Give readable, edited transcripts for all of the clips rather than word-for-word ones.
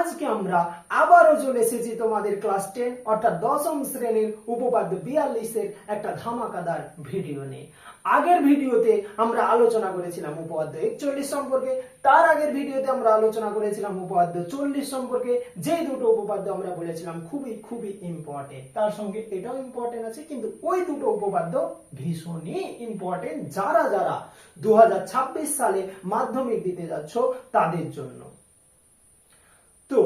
আজকে আমরা আবারও চলে এসেছি তোমাদের ক্লাস 10 অর্থাৎ দশম শ্রেণীর উপপাদ্য 42 এর একটা ধামাকাদার ভিডিও নিয়ে। আগের ভিডিওতে আমরা আলোচনা করেছিলাম উপপাদ্য 41 সম্পর্কে, তার আগের ভিডিওতে আমরা আলোচনা করেছিলাম উপপাদ্য 40 সম্পর্কে। যে দুটো উপপাদ্য আমরা বলেছিলাম খুবই খুবই ইম্পর্টেন্ট, তার সঙ্গে এটাও ইম্পর্টেন্ট আছে, কিন্তু ওই দুটো উপপাদ্য ভীষণই ইম্পর্টেন্ট যারা যারা 2026 সালে মাধ্যমিক দিতে যাচ্ছ তাদের জন্য। তো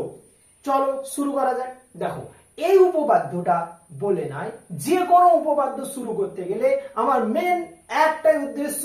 চলো শুরু করা যাক। দেখো, এই উপপাদ্যটা বলে নাই, যে কোনো উপপাদ্য শুরু করতে গেলে আমার মেন একটাই উদ্দেশ্য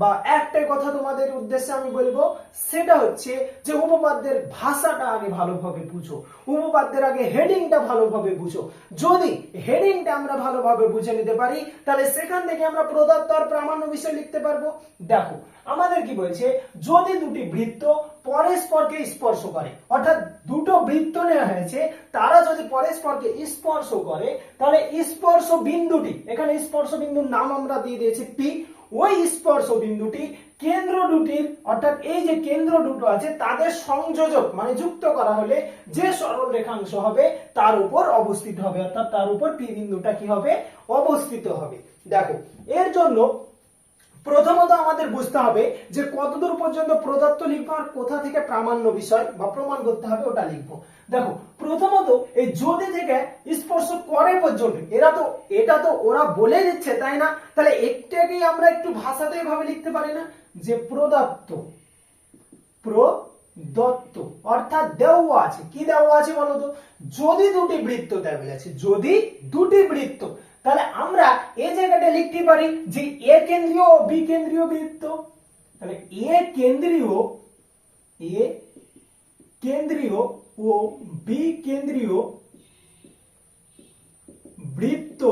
বা একটাই কথা তোমাদের উদ্দেশ্যে আমি বলবো, সেটা হচ্ছে যে উপপাদ্যের ভাষাটা আগে ভালোভাবে বুঝো, উপপাদ্যের আগে হেডিংটা ভালোভাবে বুঝো। যদি হেডিংটা আমরা ভালোভাবে বুঝে নিতে পারি তাহলে সেখান থেকে আমরা প্রদত্ত আর প্রামাণ্য বিষয় লিখতে পারবো। দেখো আমাদের কি বলছে, যদি দুটি বৃত্ত পরস্পরকে স্পর্শ করে, অর্থাৎ দুটো বৃত্ত নেওয়া হয়েছে, তারা যদি পরস্পরকে স্পর্শ করে তাহলে স্পর্শ বিন্দুটি, এখানে স্পর্শ বিন্দুর নাম আমরা দিয়ে দিয়েছি পি, ওই স্পর্শ বিন্দুটি কেন্দ্র দুটির, অর্থাৎ এই যে কেন্দ্র দুটো আছে তাদের সংযোজক মানে যুক্ত করা হলে যে সরল রেখাংশ হবে তার উপর অবস্থিত হবে, অর্থাৎ তার উপর পি বিন্দুটা কি হবে, অবস্থিত হবে। দেখো এর জন্য প্রথমত আমাদের বুঝতে হবে যে কতদূর পর্যন্ত প্রদত্ত লিখবো আর কোথা থেকে প্রামাণ্য বিষয় বা প্রমাণ করতে হবে ওটা লিখবো। দেখো প্রথমত এই যদি থেকে স্পর্শ করে পর্যন্ত, এটা তো ওরা বলে দিচ্ছে তাই না, তাহলে একটাকেই আমরা একটু ভাষাতে এভাবে লিখতে পারি না যে প্রদত্ত, অর্থাৎ দেওয়া আছে। কি দেওয়া আছে বলতো, যদি দুটি বৃত্ত দেওয়া আছে, যদি দুটি বৃত্ত, তাহলে আমরা এই জায়গাটা লিখতে পারি যে এ কেন্দ্রীয় ও বি কেন্দ্রীয় বৃত্ত। তাহলে এ কেন্দ্রীয় ও বি কেন্দ্রীয় বৃত্ত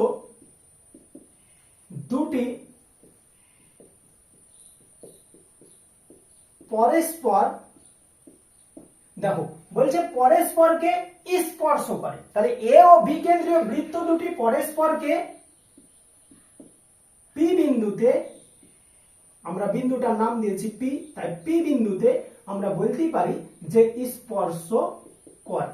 দুটি পরস্পর, দেখো বলছে পরস্পরকে স্পর্শ করে, তাহলে এ ও বি কেন্দ্রীয় বৃত্ত দুটি পরস্পরকে পি বিন্দুতে, আমরা বিন্দুটার নাম দিয়েছি পি, তাই পি বিন্দুতে আমরা বলতেই পারি যে স্পর্শ করে।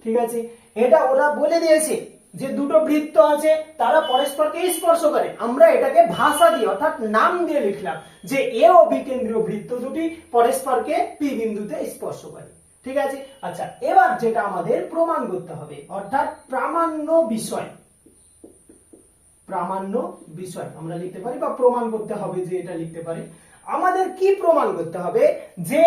ঠিক আছে, এটা ওরা বলে দিয়েছে যে দুটো বৃত্ত আছে তারা পরস্পরকে স্পর্শ করে, আমরা এটাকে ভাষা দিয়ে অর্থাৎ নাম দিয়ে লিখলাম যে এ ও বি কেন্দ্রীয় বৃত্ত দুটি পরস্পরকে পি বিন্দুতে স্পর্শ করে। ঠিক আছে, আচ্ছা এবার যেটা আমাদের প্রমাণ করতে হবে অর্থাৎ প্রামাণ্য বিষয় আমরা লিখতে পারি বা প্রমাণ করতে হবে, যে এটা লিখতে পারি। আমাদের কি প্রমাণ করতে হবে, যে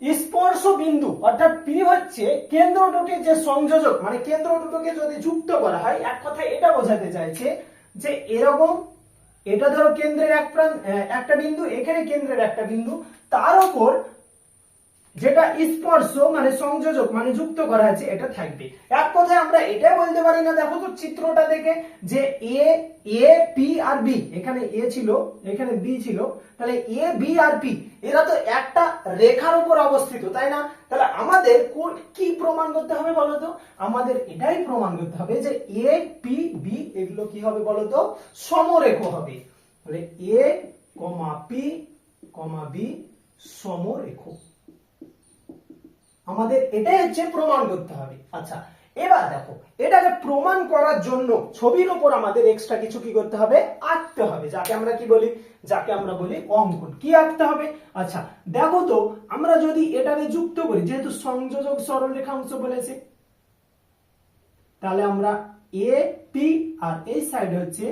স্পর্শ বিন্দু অর্থাৎ পি হচ্ছে কেন্দ্র দুটির যে সংযোজক, মানে কেন্দ্র দুটোকে যদি যুক্ত করা হয়, এক কথায় এটা বোঝাতে চাইছে যে এরকম, এটা ধরো কেন্দ্রের একটা বিন্দু, এখানে কেন্দ্রের একটা বিন্দু, তার উপর যেটা স্পর্শ মানে সংযোজক মানে যুক্ত করা আছে এটা থাকবে। এক কথায় আমরা এটা বলতে পারি না, দেখো তো চিত্রটা দেখে, যে এ পি আর বি, এখানে এ ছিল এখানে বি ছিল, তাহলে এ বি আর পি এরা তো একটা রেখার উপর অবস্থিত তাই না। তাহলে আমাদের কি প্রমাণ করতে হবে বলতো, আমাদের এটাই প্রমাণ করতে হবে যে এ পি বি এগুলো কি হবে বলতো, সমরেখ হবে। তাহলে এ পি বি সমরেখ, আমাদের এটাই হচ্ছে প্রমাণ করতে হবে। আচ্ছা এবার দেখো, এটাকে প্রমাণ করার জন্য ছবির উপর আমাদের এক্সট্রা কিছু কি করতে হবে, আঁকতে হবে, যাকে আমরা বলি অঙ্কন। কি আঁকতে হবে, আচ্ছা দেখো তো, আমরা যদি এটাকে যুক্ত করি, যেহেতু সংযোজক সরলরেখাংশ বলেছে, তাহলে আমরা এ পি আর এই সাইড হচ্ছে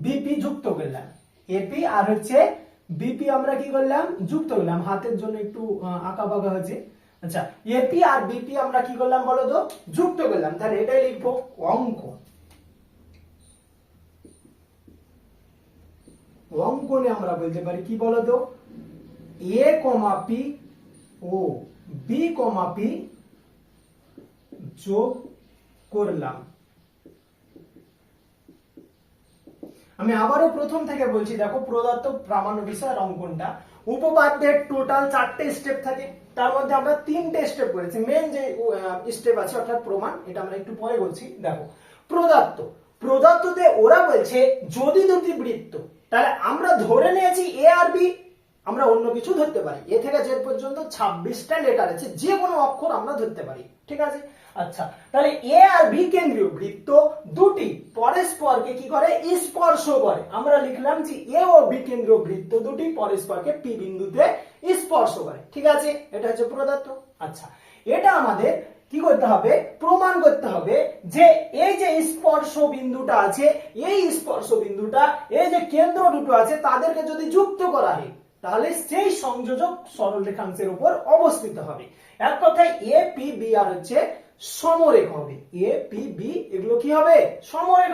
বিপি যুক্ত করলাম, এপি আর হচ্ছে বিপি আমরা কি করলাম, যুক্ত করলাম, হাতের জন্য একটু আঁকা বাঁকা হয়েছে। আচ্ছা এপি আর বিপি আমরা কি করলাম বলো তো, যুক্ত করলাম, তাহলে এটাই লিখবো অঙ্কনে আমরা বলতে পারি কি বলতো, এ পি ও বি পি যোগ করলাম। আমি আবারও প্রথম থেকে বলছি, দেখো প্রদত্ত প্রামাণ্য বিষয়ের অঙ্কনটা উপপাদ্যের টোটাল 4টে স্টেপ থাকে, তার মধ্যে আমরা 3টে স্টেপ করেছি। মেন যে স্টেপ আছে অর্থাৎ প্রমাণ, এটা আমরা একটু পরে বলছি। দেখো প্রদত্ততে ওরা বলছে যদি দুটি বৃত্ত, তাহলে আমরা ধরে নিয়েছি এ আর বি আমরা অন্য কিছু ধরতে পারি। এ থেকে জেড পর্যন্ত 26টা লেটার আছে, যে কোনো অক্ষর আমরা ধরতে পারি, ঠিক আছে। আচ্ছা, তাহলে এ আর বি কেন্দ্রীয় বৃত্ত দুটি পরস্পরকে কি করে, স্পর্শ করে। আমরা লিখলাম যে এ ও বি কেন্দ্রীয় বৃত্ত দুটি পরস্পরকে পি বিন্দুতে স্পর্শ করে, ঠিক আছে। এটা হচ্ছে প্রদত্ত। আচ্ছা, এটা আমাদের কি করতে হবে, প্রমাণ করতে হবে যে এই যে স্পর্শ বিন্দুটা আছে, এই স্পর্শ বিন্দুটা এই যে কেন্দ্র দুটো আছে তাদেরকে যদি যুক্ত করা হয় তাহলে সেই সংযোজক সরল রেখাংশের উপর অবস্থিত হবে। এক কথায় এ পি বি আর হচ্ছে সমরেখ হবে। এ পি বি এগুলো কি হবে, সমরেখ।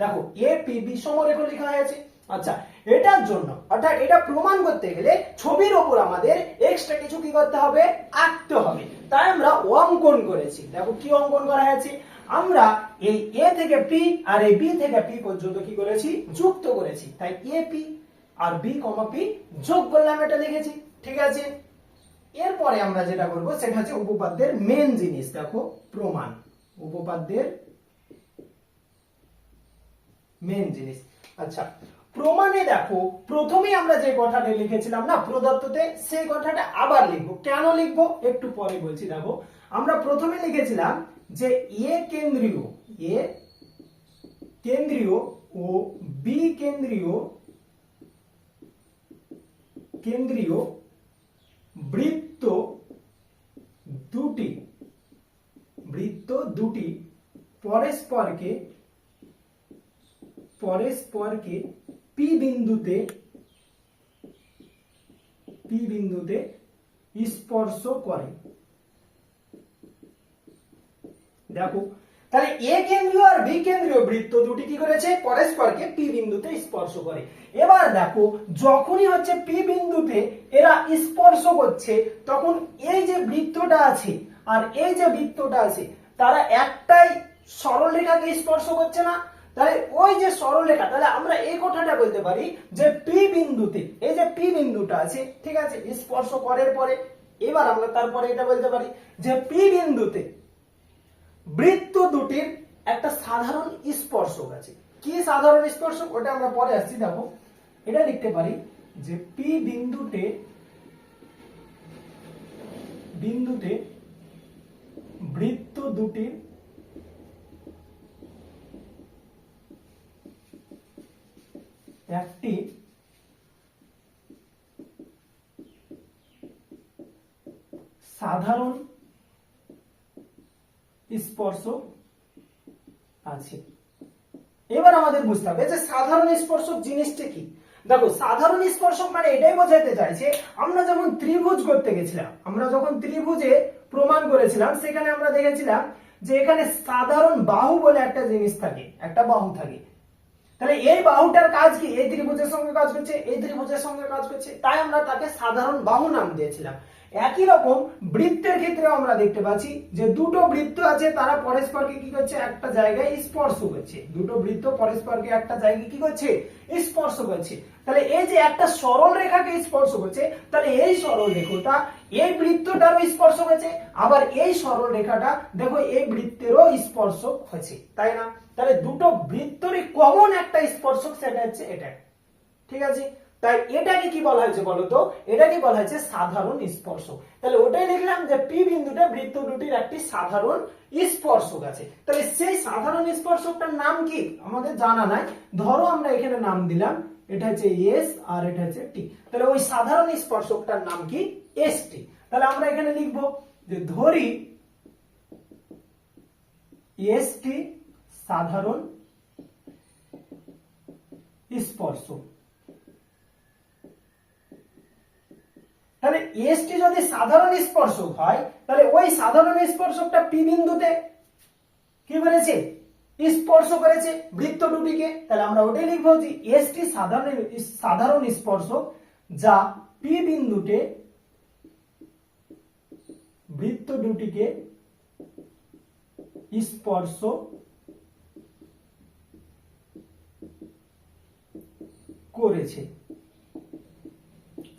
দেখো এ পি বি সমরেখ লেখা হয়েছে। আচ্ছা, এটার জন্য অর্থাৎ এটা প্রমাণ করতে গেলে ছবির উপর আমাদের এক্সট্রা কিছু কি করতে হবে, আঁকতে হবে। তাই আমরা অঙ্কন করেছি। দেখো কি অঙ্কন করা হয়েছে, আমরা এই এ থেকে পি আর এই বি থেকে পি পর্যন্ত কি করেছি, যুক্ত করেছি। তাই এ পি আর বি কমা পি যোগ করলাম, এটা লিখেছি, ঠিক আছে। এরপরে আমরা যেটা করব সেটা হচ্ছে উপপাদ্যের মেন জিনিস। দেখো প্রমাণ, উপপাদ্যের মেন জিনিস। আচ্ছা, প্রমাণে দেখো প্রথমেই আমরা যে কথাটা লিখেছিলাম না প্রদত্ততে, সেই কথাটা আবার লিখবো। কেন লিখবো একটু পরে বলছি। দেখো আমরা প্রথমে লিখেছিলাম যে এ কেন্দ্রীয় ও বি কেন্দ্রীয় বৃত্ত দুটি পরস্পরকে পি বিন্দুতে স্পর্শ করে। দেখো তাহলে এ কেন্দ্রীয় আর বি কেন্দ্রীয় বৃত্ত দুটি কি করেছে, পরস্পরকে পি বিন্দুতে স্পর্শ করে। এবার দেখো যখনই হচ্ছে পি বিন্দুতে এরা স্পর্শ করছে তখন এই যে বৃত্তটা আছে আর এই যে বৃত্তটা আছে তারা একটাই সরলরেখাকে স্পর্শ করছে না। তাহলে ওই যে সরলরেখা, তাহলে আমরা এই কথাটা বলতে পারি যে পি বিন্দুতে এই যে পি বিন্দুটা আছে, ঠিক আছে, স্পর্শ করার পরে এবার আমরা তারপরে এটা বলতে পারি যে পি বিন্দুতে বৃত্ত দুটির একটা সাধারণ স্পর্শক আছে। কি সাধারণ স্পর্শক, ওটা আমরা পরে আসছি। দেখো এটা লিখতে পারি যে পি বিন্দুতে বৃত্ত দুটির একটি সাধারণ স্পর্শক আছে। এবার আমাদের বুঝতে হবে যে সাধারণ স্পর্শক জিনিসটা কি। দেখো সাধারণ স্পর্শক মানে এটাই বোঝাতে চাইছে, আমরা যখন ত্রিভুজ করতে গেছিলাম, আমরা যখন ত্রিভুজে প্রমাণ করেছিলাম সেখানে আমরা দেখেছিলাম যে এখানে সাধারণ বাহু বলে একটা জিনিস থাকে, একটা বাহু থাকে। তাহলে এই বাহুটার কাজ কি, এই ত্রিভুজের সঙ্গে কাজ করছে, এই ত্রিভুজের সঙ্গে কাজ করছে, তাই আমরা তাকে সাধারণ বাহু নাম দিয়েছিলাম। একই রকম বৃত্তের ক্ষেত্রে আমরা দেখতে পাচ্ছি যে দুটো বৃত্ত আছে তারা পরস্পরকে কি করছে, একটা জায়গায় স্পর্শ করছে। দুটো বৃত্ত পরস্পরকে একটা জায়গায় কি করছে, স্পর্শ করছে। তাহলে এই যে একটা সরল রেখাকে স্পর্শ করছে, তাহলে এই সরল রেখাটা এই বৃত্তটারও স্পর্শ করছে, আবার এই সরল রেখাটা দেখো এই বৃত্তেরও স্পর্শক হচ্ছে, তাই না। তাহলে দুটো বৃত্তরই কমন একটা স্পর্শক, সেটা হচ্ছে এটা, ঠিক আছে। তাই এটাকে কি বলা হয়েছে বলতো, এটাকে বলা হয়েছে সাধারণ স্পর্শক। তাহলে ওটাই লিখলাম যে পি বিন্দুতে বৃত্ত দুটির একটি সাধারণ স্পর্শক আছে। তাহলে সেই সাধারণ স্পর্শকটার নাম কি আমাদের জানা নাই, ধরো আমরা এখানে নাম দিলাম, এটা হচ্ছে এস আর এটা হচ্ছে টি। তাহলে ওই সাধারণ স্পর্শকটার নাম কি, এস টি। তাহলে আমরা এখানে লিখবো যে ধরি এস টি সাধারণ স্পর্শক। তাহলে এসটি যদি সাধারণ স্পর্শক হয় তাহলে ওই সাধারণ স্পর্শকটা পি বিন্দুতে কি করেছে, স্পর্শ করেছে বৃত্ত দুটিকে। তাহলে আমরা ওটাই লিখবো যে এসটি সাধারণ স্পর্শক যা পি বিন্দুতে বৃত্ত দুটিকে স্পর্শ করেছে।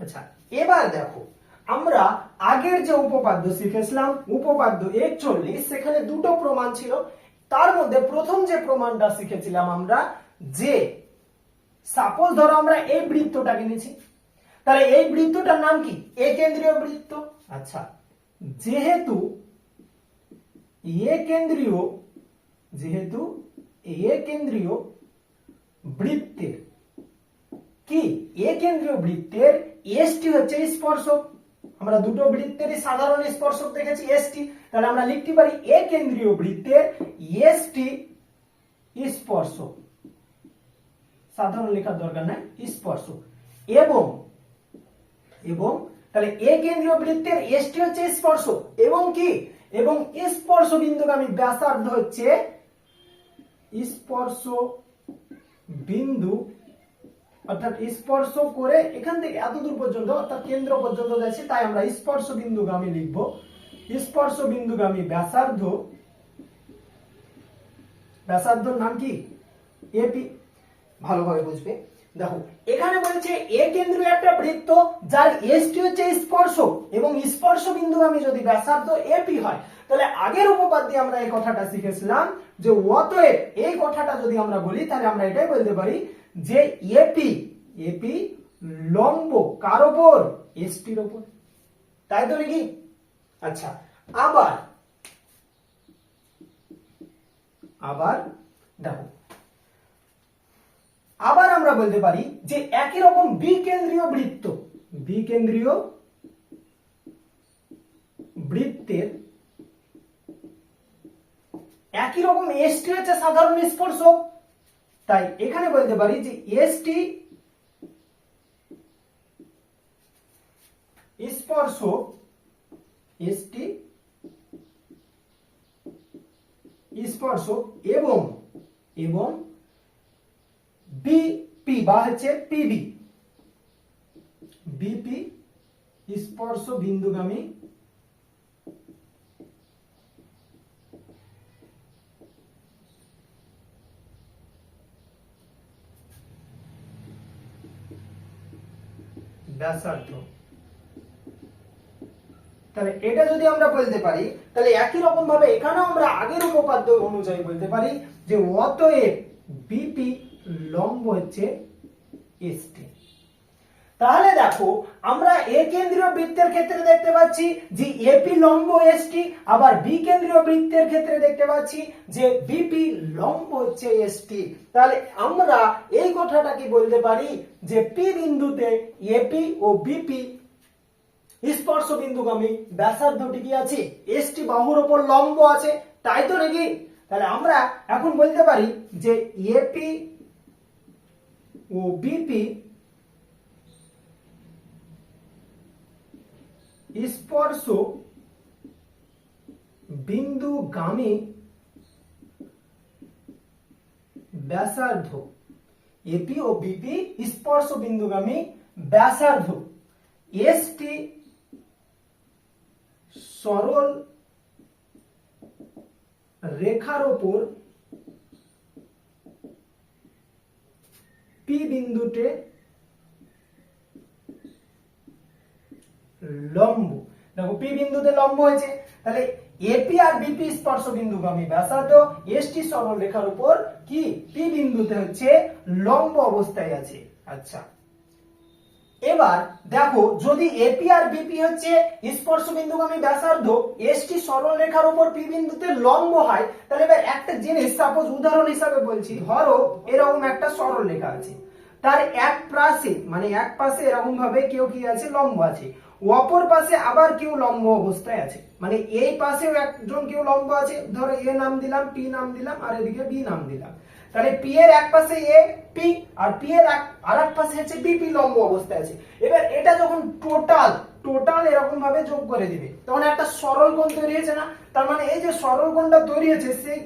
আচ্ছা, এবার দেখো আমরা আগের যে উপপাদ্য শিখেছিলাম উপপাদ্য 41, সেখানে দুটো প্রমাণ ছিল। তার মধ্যে প্রথম যে প্রমাণটা শিখেছিলাম আমরা যে সাপোজ ধরো আমরা এই বৃত্তটাকে নিয়েছি, তাহলে এই বৃত্তটার নাম কি? একেন্দ্রীয় বৃত্ত। আচ্ছা, যেহেতু একেন্দ্রীয় বৃত্তের কি, একেন্দ্রীয় বৃত্তের এসটি হচ্ছে স্পর্শক। আমরা দুটো বৃত্তেরই সাধারণ স্পর্শক দেখেছি এসটি, তাহলে আমরা লিখতে পারি একেন্দ্রীয় বৃত্তের এসটি স্পর্শক। সাধারণ লেখার দরকার নাই, স্পর্শক। এবং তাহলে একেন্দ্রীয় বৃত্তের এসটি হচ্ছে স্পর্শক এবং কি, এবং স্পর্শ বিন্দুগামী ব্যাসার্ধ হচ্ছে স্পর্শ বিন্দু, অর্থাৎ স্পর্শ করে এখান থেকে এত দূর পর্যন্ত অর্থাৎ কেন্দ্র পর্যন্ত যাচ্ছে, তাই আমরা স্পর্শ বিন্দুগামী লিখব। স্পর্শ বিন্দুগামী ব্যাসার্ধর নাম কি? এপি। ভালোভাবে বুঝবে। দেখো এখানে বলছে একেন্দ্রীয় একটা বৃত্ত যার এসটি হচ্ছে স্পর্শক এবং স্পর্শ বিন্দুগামী যদি ব্যাসার্ধ এপি হয়, তাহলে আগের উপপাদ্য দিয়ে আমরা এই কথাটা শিখেছিলাম যে অতএব, এই কথাটা যদি আমরা বলি তাহলে আমরা এটাই বলতে পারি যে এপি লম্ব কার উপর? এসটির উপর, তাই তো নাকি? আচ্ছা, আবার দেখো, আবার আমরা বলতে পারি যে একই রকম বিকেন্দ্রীয় বৃত্তের একই রকম এসটি হচ্ছে সাধারণ স্পর্শক, তাই এখানে বলতে পারি যে এসটি স্পর্শক, এবং বিপি বা হচ্ছে বিপি স্পর্শ বিন্দুগামী ব্যাসার্ধ। তাহলে এটা যদি আমরা বলতে পারি, তাহলে একই রকম ভাবে এখানেও আমরা আগের উপপাদ্য অনুযায়ী বলতে পারি যে অতএব বিপি লম্ব হচ্ছে এসটি। তাহলে দেখো আমরা একেন্দ্রীয় বৃত্তের ক্ষেত্রে দেখতে পাচ্ছি যে এপি লম্ব এসটি, আবার বিকেন্দ্রীয় বৃত্তের ক্ষেত্রে দেখতে পাচ্ছি যে বিপি লম্ব হচ্ছে এসটি। তাহলে আমরা এই কথাটাকে বলতে পারি যে পি বিন্দুতে এপি ও বিপি স্পর্শ বিন্দুগামী ব্যাসার্ধটি কি আছে? এসটি বাহুর উপর লম্ব আছে, তাই তো নাকি? তাহলে আমরা এখন বলতে পারি যে এপি ও বিপি স্পর্শ বিন্দুগামী ব্যাসার্ধ, এপি ও বিপি স্পর্শ বিন্দুগামী ব্যাসার্ধ এসটি সরল রেখার উপর পি বিন্দুতে লম্ব। দেখো পি বিন্দুতে লম্ব হয়েছে, তাহলে এপি আর বিপি স্পর্শ বিন্দুগামী ব্যাসার্ধ এসটি সরল রেখার উপর কি পি বিন্দুতে হচ্ছে লম্ব অবস্থায় আছে। আচ্ছা, এবার দেখো যদি এপি আর বিপি হচ্ছে স্পর্শ বিন্দুগামী ব্যাসার্ধ এসটি সরল রেখার উপর পি বিন্দুতে লম্ব হয়, তাহলে এবার একটা জিনিস সাপোজ উদাহরণ হিসাবে বলছি, ধরো এরকম একটা সরল রেখা আছে, তার এক পাশে এরকম ভাবে কেউ কি আছে? লম্ব আছে, অপর পাশে আবার কেউ লম্ব অবস্থায় আছে, মানে এই পাশেও একজন কেউ লম্ব আছে, ধরো এ নাম দিলাম, পি নাম দিলাম, আর এদিকে বি নাম দিলাম। তাহলে পি এর এক পাশে এ পি আর পি এর আরেক পাশে হচ্ছে বিপি লম্ব অবস্থায় আছে। এবার এটা যখন টোটাল এরকম ভাবে যোগ করে দিবে, তখন একটা সরল কোণ তৈরি হয়েছে না? তার মানে এই যে সরল কোণটা তৈরি হয়েছে, সেই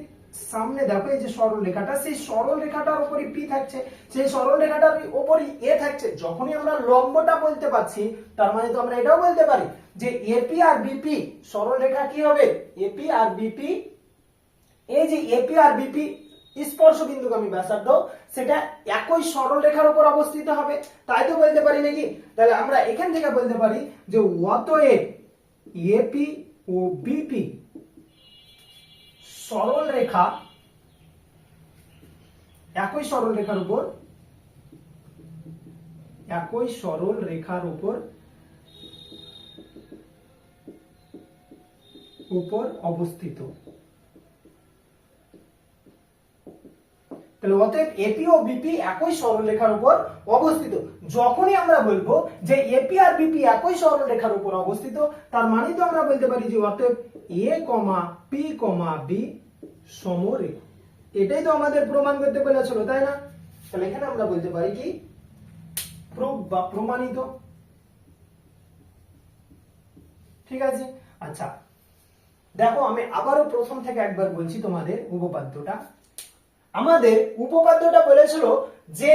সামনে দেখো এই যে সরল রেখাটা, সেই সরল রেখাটার উপরই পি থাকছে, সেই সরল রেখাটার উপরই এ থাকছে। যখনই আমরা লম্বটা বলতে পারছি, তার মানে তো আমরা এটাও বলতে পারি যে এপি আর বিপি সরল রেখা কি হবে? এপি আর বিপি, এই যে এপি আর বিপি স্পর্শ বিন্দুগামী ব্যাসার্ধ, সেটা একই সরল রেখার উপর অবস্থিত হবে, তাই তো বলতে পারি নাকি? তাহলে আমরা এখান থেকে বলতে পারি যে অতএব এপি ও বিপি সরল রেখা একই সরল রেখার উপর একই সরল রেখার উপর অবস্থিত। তাহলে অতএব এপি ও বিপি একই সরলরেখার উপর অবস্থিত। যখনই আমরা বলবো যে এপি আর বিপি একই সরলরেখার উপর অবস্থিত, তার মানে তো আমরা বলতে পারি যে অতএব এ কমা পি কমা বি সমরেখা। এটাই তো আমাদের প্রমাণ করতে বলেছিল, তাই না? তাহলে এখানে আমরা বলতে পারি কি প্রুফ বা প্রমাণিত। ঠিক আছে, আচ্ছা দেখো আমি আবারও প্রথম থেকে একবার বলছি তোমাদের উপপাদ্যটা। আমাদের উপপাদ্যটা বলেছিল যে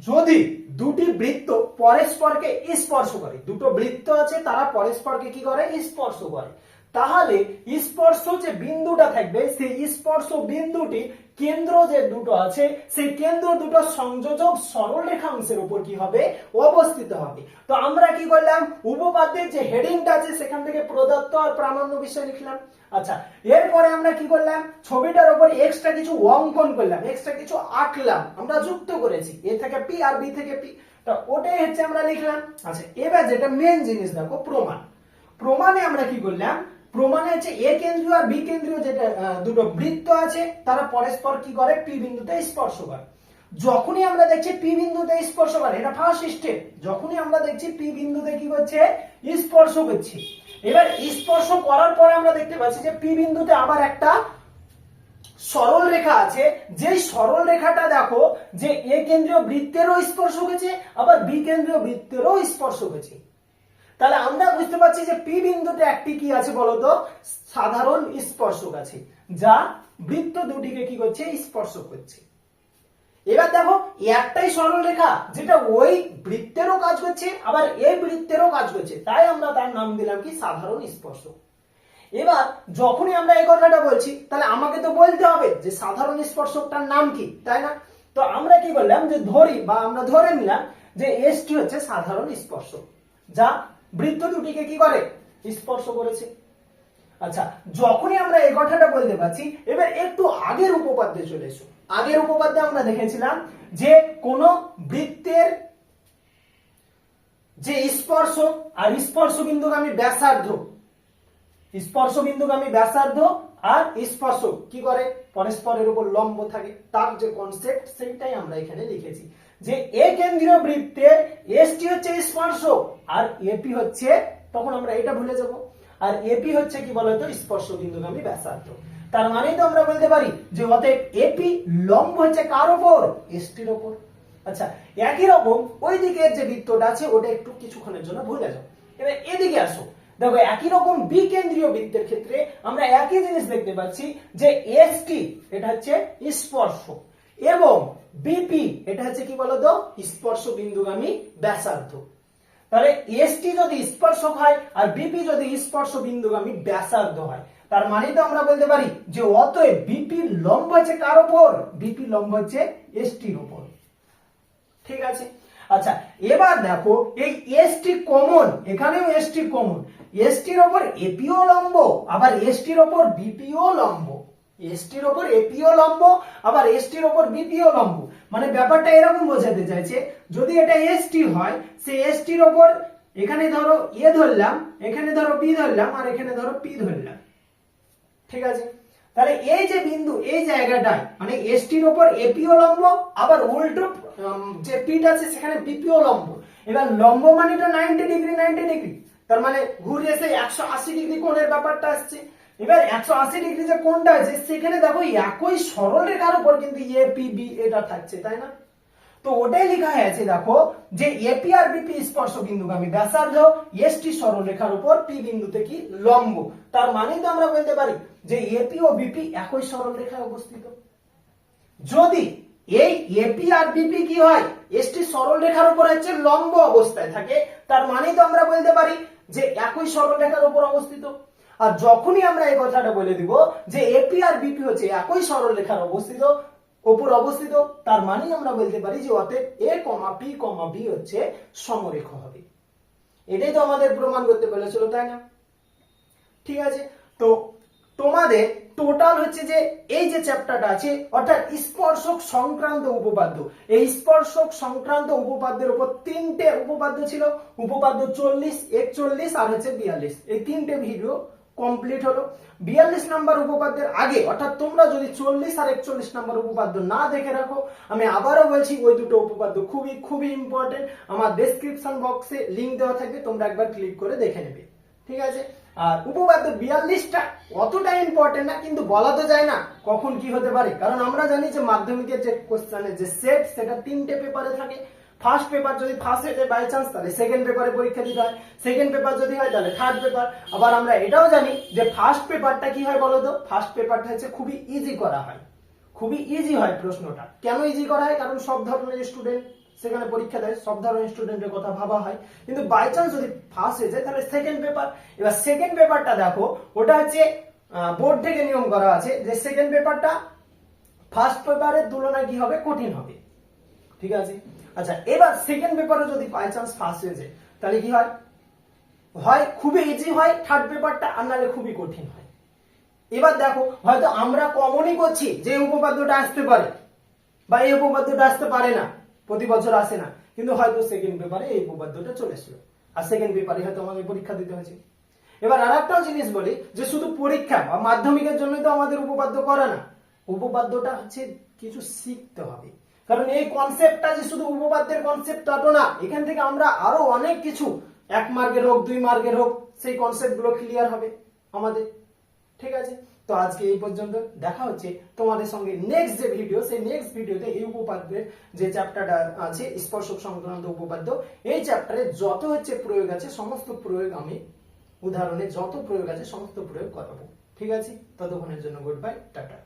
যদি দুটি বৃত্ত পরস্পরকে স্পর্শ করে, দুটো বৃত্ত আছে তারা পরস্পরকে কি করে, স্পর্শ করে, তাহলে স্পর্শ যে বিন্দুটা থাকবে সেই স্পর্শ বিন্দুটি কেন্দ্র যে দুটো আছে সেই কেন্দ্র দুটো সংযোজক সরল রেখাংশের উপর কি হবে, অবস্থিত হবে। তো আমরা কি করলাম, উপপাদ্যের যে হেডিংটা আছে সেখান থেকে প্রদত্ত আর প্রামাণ্য বিষয় লিখলাম। আচ্ছা, এরপরে আমরা কি করলাম, ছবিটার উপর এক্সট্রা কিছু অঙ্কন করলাম, এক্সট্রা কিছু আঁকলাম, আমরা যুক্ত করেছি এ থেকে পি আর বি থেকে পি, তো ওটাই হচ্ছে আমরা লিখলাম। আচ্ছা, এবার যেটা মেন জিনিস দেখো, প্রমাণ। প্রমাণে আমরা কি করলাম, প্রমাণে হচ্ছে এ কেন্দ্রীয় আর বি কেন্দ্রীয় যেটা দুটো বৃত্ত আছে তারা পরস্পর কি করে, পি বিন্দুতে স্পর্শ করে। যখনই আমরা দেখছি পি বিন্দুতে স্পর্শ করে, এটা ফার্স্ট স্টেপ, যখনই আমরা দেখছি পি বিন্দুতে কি করছে, স্পর্শ করছে, এবার স্পর্শ করার পরে আমরা দেখতে পাচ্ছি যে পি বিন্দুতে আবার একটা সরল রেখা আছে, যেই সরল রেখাটা দেখো যে এ কেন্দ্রীয় বৃত্তেরও স্পর্শ করেছে আবার বি কেন্দ্রীয় বৃত্তেরও স্পর্শ করেছে। তাহলে আমরা বুঝতে পারছি যে পি বিন্দুতে একটি কি আছে বলতো, সাধারণ স্পর্শক আছে, যা বৃত্ত দুটিকে কি করছে, স্পর্শ করছে। এবার দেখো একটাই সরল রেখা যেটা ওই বৃত্তেরও কাজ করছে আবার এই বৃত্তেরও কাজ করছে, তাই আমরা তার নাম দিলাম কি, সাধারণ স্পর্শক। এবার যখনই আমরা এই কথাটা বলছি তাহলে আমাকে তো বলতে হবে যে সাধারণ স্পর্শকটার নাম কি, তাই না? তো আমরা কি বললাম যে ধরি বা আমরা ধরে নিলাম যে এসটি হচ্ছে সাধারণ স্পর্শক, যা বৃত্ত দুটিকে কি করে, স্পর্শ করেছে। আচ্ছা, যখনই আমরা এই কথাটা বলতে পারছি, এবার একটু আগের উপপাদ্যে চলে এসো। আগের উপপাদ্যে আমরা দেখেছিলাম যে কোন বৃত্তের যে স্পর্শ আর স্পর্শ বিন্দুগামী ব্যাসার্ধ, স্পর্শ বিন্দুগামী ব্যাসার্ধ আর স্পর্শক কি করে, পরস্পরের উপর লম্ব থাকে, তার যে কনসেপ্ট সেটাই আমরা এখানে লিখেছি যে এ কেন্দ্রীয় বৃত্তের এসটি হচ্ছে স্পর্শক আর এপি হচ্ছে, তখন আমরা এটা ভুলে যাব, আর এপি হচ্ছে কি বলতো, স্পর্শ বিন্দুগামী ব্যাসার্ধ। তার মানে তো আমরা বলতে পারি যে অতএব এপি লম্ব হচ্ছে কার উপর, এসটির উপর। আচ্ছা, একই রকম ওই দিকের যে বৃত্তটা আছে ওটা একটু কিছুক্ষণের জন্য ভুলে যাও, এবার এদিকে আসো। দেখো একই রকম বি কেন্দ্রীয় বৃত্তের ক্ষেত্রে আমরা একই জিনিস দেখতে পাচ্ছি যে এসটি এটা হচ্ছে স্পর্শ এবং বিপি এটা হচ্ছে কি বলতো, স্পর্শ বিন্দুগামী ব্যাসার্ধ। তাহলে এসটি যদি স্পর্শক হয় আর বিপি যদি স্পর্শ বিন্দুগামী ব্যাসার্ধ হয়, তার মানে তো আমরা বলতে পারি যে অতএব বিপি লম্ব হচ্ছে কার উপর, বিপি লম্ব হচ্ছে এসটির উপর। ঠিক আছে, আচ্ছা এবার দেখো এই এসটি কমন, এখানেও এসটি কমন, এসটির উপর এপিও লম্ব আবার এসটির উপর বিপিও লম্ব, এসটির উপর এপিও লম্ব আবার এসটির উপর বিপিও লম্ব। মানে ব্যাপারটা এরকম বোঝাতে চাইছে, যদি এটা এসটি হয় সে এসটির উপর এখানে ধরো এ ধরলাম, এখানে ধরো বি ধরলাম আর এখানে ধরো পি ধরলাম। ঠিক আছে, তাহলে এই যে বিন্দু এই জায়গাটায় মানে এসটির উপর এপিও লম্ব আবার উল্টো যে পিটা আছে সেখানে বিপিও লম্ব। এবার লম্ব মানে তো 90 ডিগ্রি 90 ডিগ্রি, তার মানে ঘুরে এসে 180 ডিগ্রি কোণের ব্যাপারটা আসছে। এবার 180 ডিগ্রি যে কোণটা আছে সেখানে দেখো একই সরল রেখার উপর কিন্তু এপিবি এটা থাকছে, তাই না? তো ওটাই লেখা আছে দেখো যে এপি আর বিপি স্পর্শ বিন্দুগামী ব্যাসার্ধ এসটি সরল রেখার উপর পি বিন্দুতে কি লম্ব। তার মানে তো আমরা বলতে পারি যে এপি ও বিপি একই সরল রেখায় অবস্থিত। যদি এই এপি আর বিপি কি হয়, এসটি সরল রেখার উপর হচ্ছে লম্ব অবস্থায় থাকে, তার মানে তো আমরা বলতে পারি যে একই সরল রেখার উপর অবস্থিত। আর যখনই আমরা এই কথাটা বলে দিব যে এপি আর বিপি হচ্ছে একই সরল রেখার উপর অবস্থিত, তার মানে আমরা বলতে পারি যে অতএব এ কমা পি কমা বি হচ্ছে সমরেখ হবে। এটাই তো আমাদের প্রমাণ করতে বলেছিল, তাই না? ঠিক আছে, তো তোমাদের টোটাল হচ্ছে যে এই যে চ্যাপ্টারটা আছে অর্থাৎ স্পর্শক সংক্রান্ত উপপাদ্য, এই স্পর্শক সংক্রান্ত উপপাদ্যের উপর তিনটে উপপাদ্য ছিল, উপপাদ্য 40, 41 আর হচ্ছে 42, এই তিনটে ভিডিও কমপ্লিট হলো। 42 নাম্বার উপপাদ্যের আগে অর্থাৎ তোমরা যদি 40 আর 41 নাম্বার উপপাদ্য না দেখে রাখো, আমি আবারও বলছি ওই দুটো উপপাদ্য খুবই খুবই ইম্পর্টেন্ট, আমার ডেসক্রিপশন বক্সে লিংক দেওয়া থাকবে, তোমরা একবার ক্লিক করে দেখে নেবে, ঠিক আছে। আর উপপাদ্য 42টা অতটা ইম্পর্টেন্ট না, কিন্তু বলা তো যায় না কখন কি হতে পারে, কারণ আমরা জানি যে মাধ্যমিকের যে কোশ্চেনের যে সেট সেটা তিনটে পেপারে থাকে। ফার্স্ট পেপার যদি ফার্স্ট হয়ে যায় বাই চান্স, তাহলে সেকেন্ড পেপারে পরীক্ষা দিতে হয়, সেকেন্ড পেপার যদি হয় তাহলে থার্ড পেপার। আবার আমরা এটাও জানি যে ফার্স্ট পেপারটা কি হয় বলো তো, ফার্স্ট পেপারটা হচ্ছে খুবই ইজি করা হয়, খুবই ইজি হয় প্রশ্নটা। কেন ইজি করা হয়? কারণ সব ধরনের স্টুডেন্ট সেখানে পরীক্ষা দেয়, সব ধরনের স্টুডেন্টের কথা ভাবা হয়, কিন্তু বাই চান্স যদি ফার্স্ট হয়ে যায় তাহলে সেকেন্ড পেপার। এবার সেকেন্ড পেপারটা দেখো, ওটা হচ্ছে বোর্ড থেকে নিয়ম করা আছে যে সেকেন্ড পেপারটা ফার্স্ট পেপারের তুলনায় কি হবে, কঠিন হবে, ঠিক আছে। আচ্ছা, এবার সেকেন্ড পেপারে যদি বাই চান্স ফার্স্ট হয়ে যায় তাহলে কি হয়, হয় খুবই ইজি হয় থার্ড পেপারটা, আর নাহলে খুবই কঠিন হয়। এবার দেখো, হয়তো আমরা কমনই করছি যে উপপাদ্যটা আসতে পারে বা এই উপপাদ্যটা আসতে পারে না, প্রতি বছর আসে না, কিন্তু হয়তো সেকেন্ড পেপারে এই উপপাদ্যটা চলে এসেছিল, আর সেকেন্ড পেপারে হয়তো আমাদের পরীক্ষা দিতে হয়েছে। এবার আরেকটাও জিনিস বলি যে শুধু পরীক্ষা বা মাধ্যমিকের জন্যই তো আমাদের উপপাদ্য করা না, উপপাদ্যটা হচ্ছে কিছু শিখতে হবে, কারণ এই কনসেপ্টটা যে শুধু উপপাদ্যের কনসেপ্ট তা তো না, এখান থেকে আমরা আরো অনেক কিছু 1 মার্কের হোক 2 মার্কের হোক সেই কনসেপ্ট গুলো ক্লিয়ার হবে আমাদের, ঠিক আছে। তো আজকে এই পর্যন্ত, দেখা হচ্ছে তোমাদের সঙ্গে নেক্সট যে ভিডিও, সেই নেক্সট ভিডিওতে এই উপপাদ্যের যে চ্যাপ্টারটা আছে স্পর্শক সংক্রান্ত উপপাদ্য, এই চ্যাপ্টারে যত হচ্ছে প্রয়োগ আছে সমস্ত প্রয়োগ আমি উদাহরণে যত প্রয়োগ আছে সমস্ত প্রয়োগ করাবো, ঠিক আছে। ততক্ষণের জন্য গুড বাই, টাটা।